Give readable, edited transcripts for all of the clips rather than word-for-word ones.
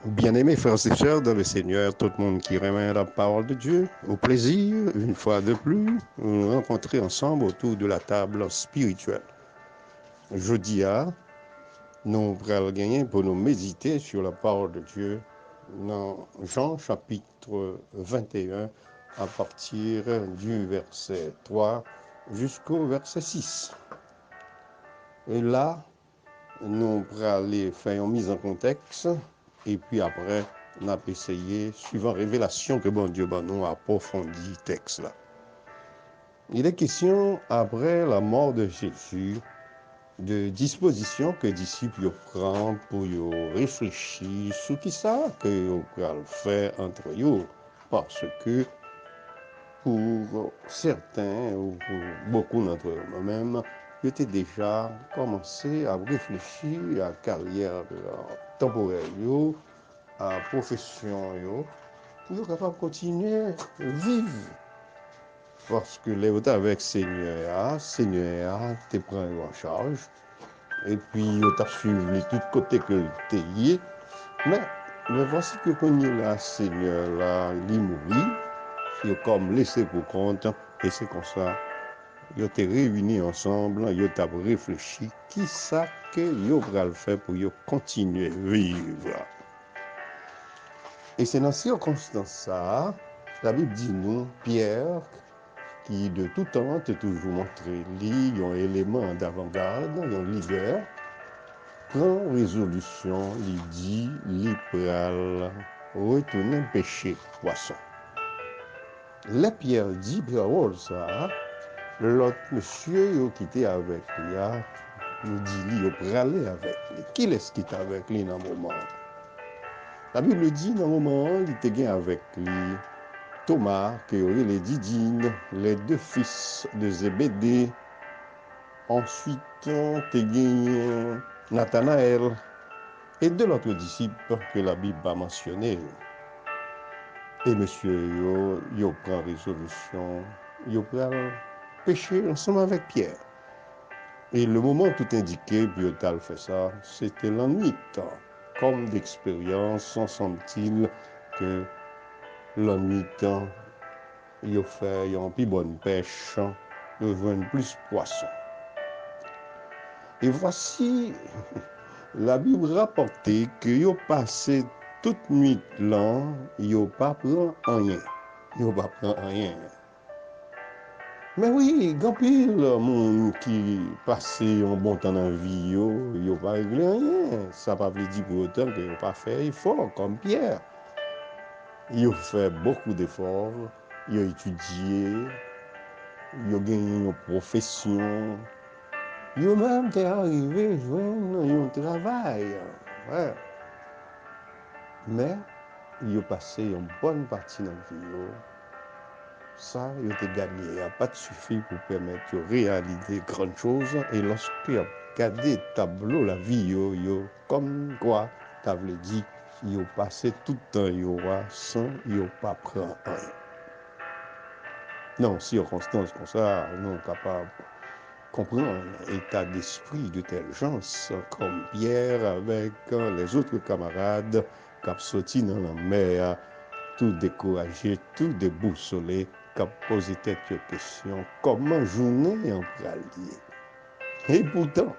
Bien-aimés frères et sœurs dans le Seigneur, tout le monde qui remet la parole de Dieu, au plaisir, une fois de plus, nous rencontrer ensemble autour de la table spirituelle. Jeudi, nous allons gagner pour nous méditer sur la parole de Dieu dans Jean chapitre 21 à partir du verset 3 jusqu'au verset 6. Et là, nous allons faire une mise en contexte et puis après, on a essayé, suivant révélation que bon Dieu nous a approfondi le texte là. Il est question, après la mort de Jésus, de dispositions que les disciples prennent pour réfléchir sur qui ça que ils peuvent faire entre eux. Parce que pour certains, ou pour beaucoup d'entre eux-mêmes, ils étaient déjà commencé à réfléchir à la carrière temporaire, à la profession, pour être capable de continuer à vivre. Parce que les autres avec Seigneur, te prend en charge. Et puis, tu as suivi tout côté que tu es. Mais voici que quand il là, Seigneur, là, il mourit, il est comme laissé pour compte. Et c'est comme ça, ils ont réunis ensemble, ils ont réfléchi qui ça que ils vont faire pour continuer à vivre. Et c'est dans ces circonstances, la Bible dit nous, Pierre, qui de tout temps a toujours montré un élément d'avant-garde, un leader, prend résolution, il dit, il peut retourner pêcher poisson. Les Pierre dit, parole ça, l'autre monsieur qui était avec lui, nous dit, il peut aller avec lui. Qui est-ce qui est avec lui dans le moment? La Bible dit, dans le moment, il était avec lui. Thomas, qui aurait les Didine, les deux fils de Zébédée. Ensuite, tu as gagné Nathanaël et deux autres disciples que la Bible a mentionnés. Et monsieur, il prend résolution, il prend péché ensemble avec Pierre. Et le moment tout indiqué, puis il a fait ça, c'était la nuit. Comme d'expérience, semble-t-il que la nuit, ils fait une plus bonne pêche, ils vendent plus de poissons. Et voici, la Bible rapportait qu'ils ont passé toute nuit là, ils n'ont pas pris rien. Ils n'ont pas pris rien. Mais oui, il y a pile de monde qui passe un bon temps dans la vie, ils n'ont pas réglé rien. Ça ne veut pas dire pour autant qu'ils n'ont pas fait effort, comme Pierre. Ils ont fait beaucoup d'efforts, ils ont étudié, ils ont gagné une profession, ils ont même été arrivés à joindre un travail. Ouais. Mais ils ont passé une bonne partie de la vie. Ça, ils ont gagné. Il n'y a pas de suffit pour permettre de réaliser grandes choses. Et lorsque tu as regardé le tableau, la vie, comme quoi, tu avais dit, ils ont passé tout le temps sans, ils n'ont pas pris rien. Non, circonstances comme ça, nous sommes capables de comprendre l'état d'esprit de telle gens, comme Pierre avec les autres camarades qui ont sorti dans la mer, tout découragé, tout déboussolé, qui ont posé quelques questions. Comment journée en pralier? Et pourtant,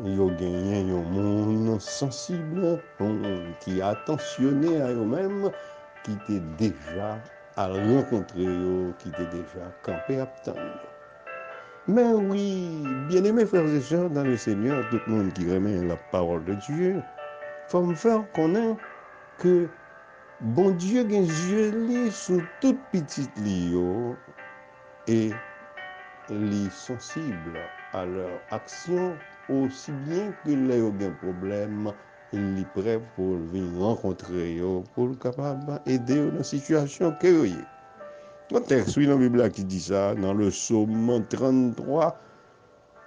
ils ont gagné un monde sensible, qui est attentionné à eux-mêmes, qui était déjà à rencontrer eux, qui était déjà campé à attendre. Mais oui, bien-aimés frères et sœurs dans le Seigneur, tout le monde qui remet la parole de Dieu, il faut me faire connaître que bon Dieu a des yeux sur toute petite lio et les sensibles à leur action aussi bien que les ont des problèmes, il est prêt pour venir rencontrer eux, pour être capable d'aider dans la situation que vous avez. Le texte dans la Bible qui dit ça, dans le psaume 33,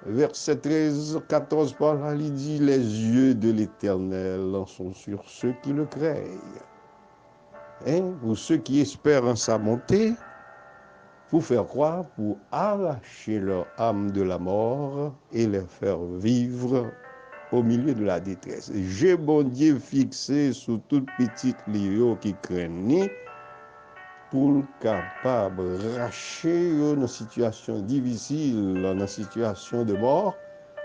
verset 13, 14, par là, il dit, les yeux de l'Éternel sont sur ceux qui le craignent. Pour ceux qui espèrent en sa bonté, pour faire croire, pour arracher leur âme de la mort et les faire vivre au milieu de la détresse. J'ai bon Dieu fixé sur toute petite lion qui craignent pour capable racher dans une situation difficile, dans une situation de mort,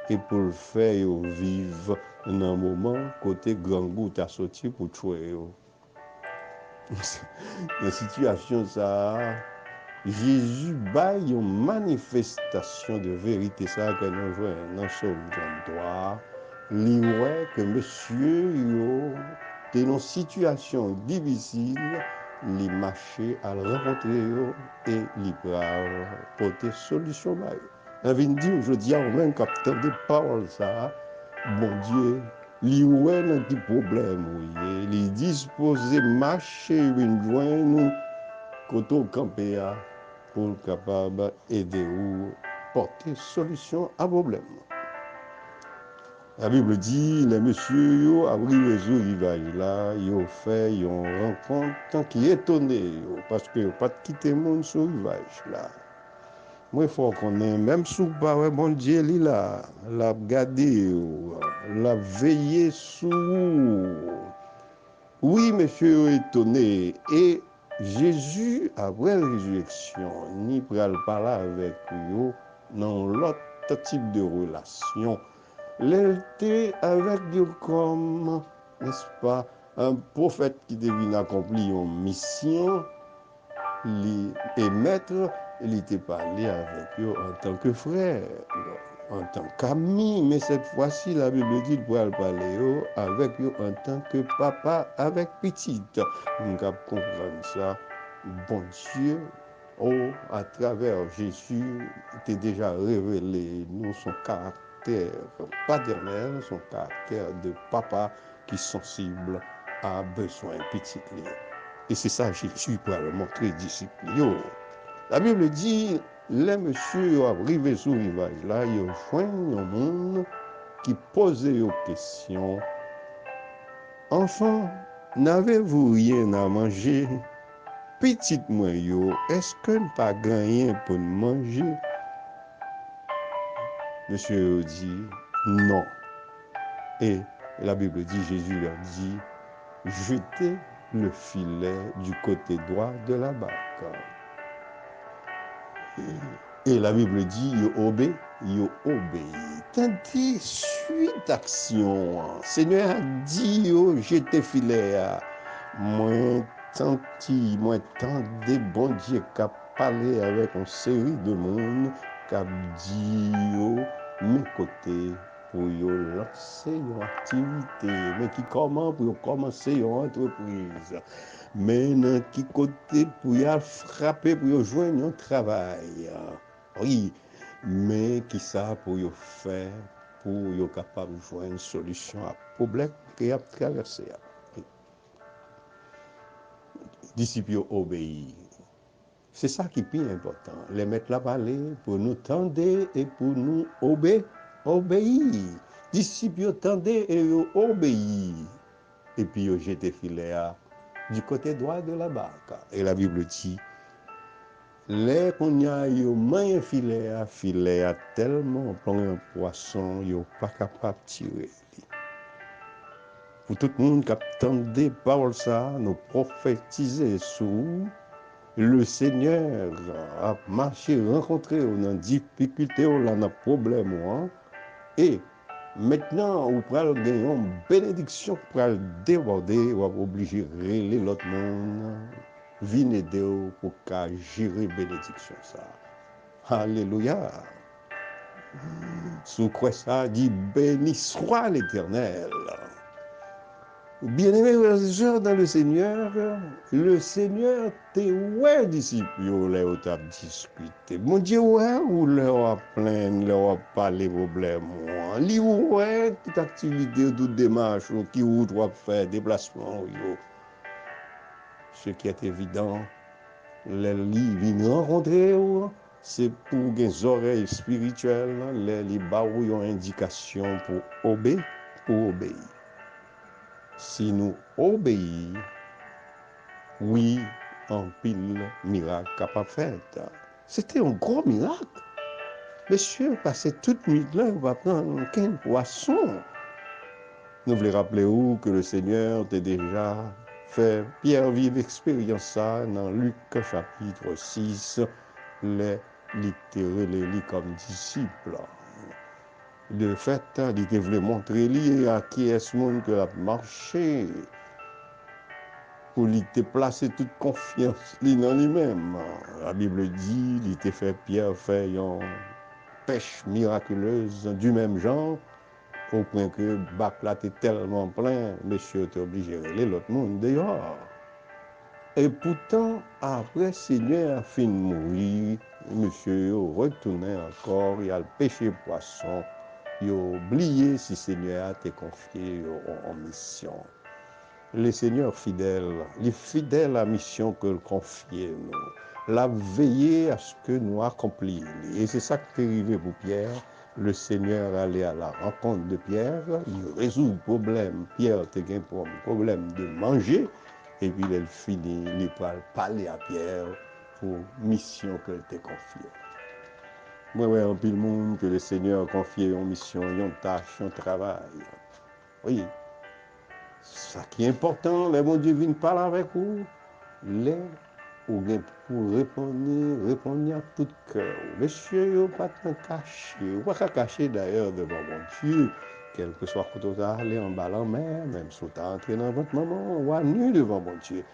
et pour le faire vivre dans un moment côté grand goût à sortir pour tuer. Dans la situation ça, Jésus baille une manifestation de vérité ça que nous jouons dans Somme 33. Li ouais que monsieur yo dans une situation difficile, li marcher à le rencontrer yo et li pral porter solution ba yo. On vient dire aujourd'hui on même capteur de parole ça, bon Dieu li ouais nan ti problème oui, li disposé marcher vinn joindre côté campé pour capable aider ou porter solution à problème. La Bible dit, les messieurs yo arrivé sur le rivage là, ils ont fait une rencontre qui est étonnée parce que pas de quitter le monde sur le rivage là. Moi, il faut qu'on ait, même sous pas, ouais, bon Dieu, là, l'a gardé, l'a veillé sous. Oui, monsieur, étonné. Et Jésus, après la résurrection, ni pral parler avec eux dans l'autre type de relation. L'était avec Dieu comme, n'est-ce pas, un prophète qui devait accomplir une mission, et maître, il était parlé avec eux en tant que frère, en tant qu'ami, mais cette fois-ci, la Bible dit qu'il pourrait parler avec eux en tant que papa avec petite. Nous devons comprendre ça. Bon Dieu, à travers Jésus, il était déjà révélé nous son caractère paternel, son caractère de papa qui est sensible à besoin petit. Et c'est ça Jésus pour le montrer disciples. La Bible dit, les messieurs arrivés sur le rivage là, ils ont joint un monde qui posait une question. Enfant, n'avez-vous rien à manger? Petite moi est-ce que nous pas gagné pour manger? Monsieur dit non. Et la Bible dit, Jésus leur dit, jetez le filet du côté droit de la barque. Et la Bible dit, yo obéit. Tandis, suite action, Seigneur a dit, yo jetez filet. Moi, tant de bon Dieu qui a parlé avec une série de monde, qui a dit, yo, mes côtés, pour lancer une activité, mais qui comment pour commencer une entreprise, mais qui côté pour frapper, pour joindre un travail. Oui, mais qui ça pour faire, pour capable de joindre une solution à problème qui a traversé. Disciples obéir. C'est ça qui est plus important. Les mettre là parler pour nous tendre et pour nous obéir. Disciples tendez et obéir. Et puis ils jettent filet du côté droit de la barque. Et la Bible dit, les qu'on y a main filet a tellement plein de poissons, ils pas capable de tirer. Pour tout le monde qui attendait par ça, nous prophétiser sur le Seigneur a marché, rencontré dans difficulté, dans problème. Et maintenant, on peut gagner une bénédiction pour déborder, ou obligé de régler l'autre monde, venir aider pour gérer la bénédiction. Ça. Alléluia. Sous quoi ça dit, béni soit l'Éternel. Bien-aimés frères et sœurs dans le Seigneur t'es ouais disciples, là où t'as discuté. Mon Dieu, ouais, ou leur a plein, leur a parlé problème. Li ouais, toute activité, toute démarche, qui ou doit faire, déplacement, ce qui est évident, les livres viennent rencontrer, c'est pour des oreilles spirituelles, les barreaux ont indication pour obéir. Si nous obéissons, oui, un pile miracle capable de faire. C'était un gros miracle. Monsieur, passer toute nuit là, on va prendre 15 poissons. Nous voulons rappeler où que le Seigneur t'a déjà fait Pierre vive expérience ça dans Luc chapitre 6, les littéraires comme disciples. De fait, il te voulait montrer lui à qui est-ce monde que a marché pour lui te placer toute confiance dans lui-même. La Bible dit, il te fait Pierre faire une pêche miraculeuse du même genre, au point que bac là t'es tellement plein, monsieur t'es obligé de relayer l'autre monde dehors. Et pourtant, après Seigneur a fini de mourir, monsieur retourné encore, il a le péché poisson, il a oublié si Seigneur a été confié en mission. Le Seigneur fidèle, il est fidèle à la mission que le confie nous. La veiller à ce que nous accomplissions. Et c'est ça qui est arrivé pour Pierre. Le Seigneur allait à la rencontre de Pierre, il résout le problème. Pierre a un problème de manger, et puis il finit, il va parler à Pierre pour la mission qu'elle t'a confiée. Moi, ouais, en pile monde que le Seigneur a confié une mission, une tâche, un travail. Oui. Ça qui est important, les bon Dieu viennent parler avec vous, les ou bien pour répondre à tout cœur. Monsieur, vous pas tant caché, vous pas cacher d'ailleurs devant mon Dieu, quel que soit quand vous allez en bas en mer, même si vous entrez dans votre maman, ou à nu devant mon Dieu.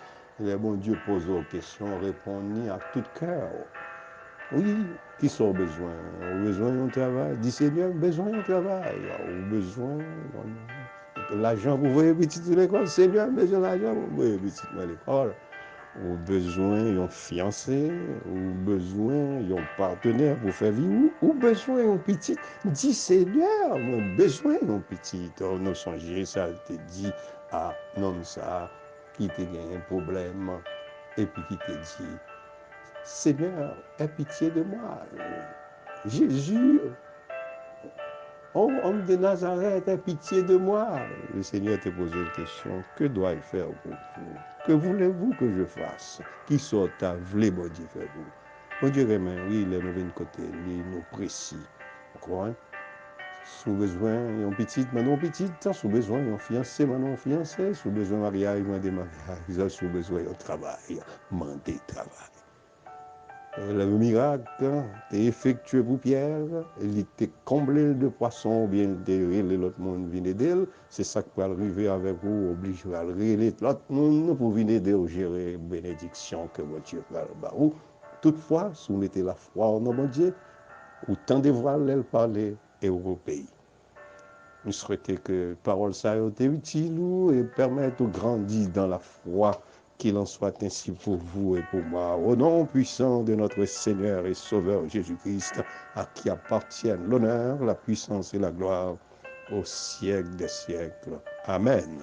Les bon Dieu pose aux questions, répondez à tout cœur. Oui, qui sont besoin? Au besoin d'un travail. Dis Seigneur, besoin d'un travail. Au besoin l'argent pour voyer petit à l'école. Seigneur, besoin d'argent pour voyer petit à l'école. Au besoin d'un fiancé, au besoin d'un partenaire pour faire vivre, ou besoin d'un petit. Dis Seigneur, mon besoin d'un petit. On a songé, ça te dit à un homme ça qui te gagne un problème et puis qui te dit Seigneur, aie pitié de moi. Jésus, homme de Nazareth, aie pitié de moi. Le Seigneur te pose une question. Que dois-je faire pour vous? Que voulez-vous que je fasse? Qui sont ta vle, bon Dieu, faire vous? Bon Dieu, oui, il est de côté, il nous précis. Quoi? Sous besoin, un petit, maintenant petit, sous besoin, un fiancé, maintenant fiancé, sous besoin mariage, mandé mariage, sous besoin un travail, mandé travail. Le miracle est effectué pour Pierre, il était comblé de poissons, ou bien l'autre monde vient d'elle. C'est ça qui peut arriver avec vous, obligé à relayer l'autre monde pour venir aider gérer la bénédiction que votre Dieu va vous. Toutefois, si vous mettez la foi en mon Dieu, ou tendez voir elle parler et au pays. Nous souhaitons que la parole soit utile et permette de grandir dans la foi. Qu'il en soit ainsi pour vous et pour moi. Au nom puissant de notre Seigneur et Sauveur Jésus-Christ, à qui appartiennent l'honneur, la puissance et la gloire au siècle des siècles. Amen.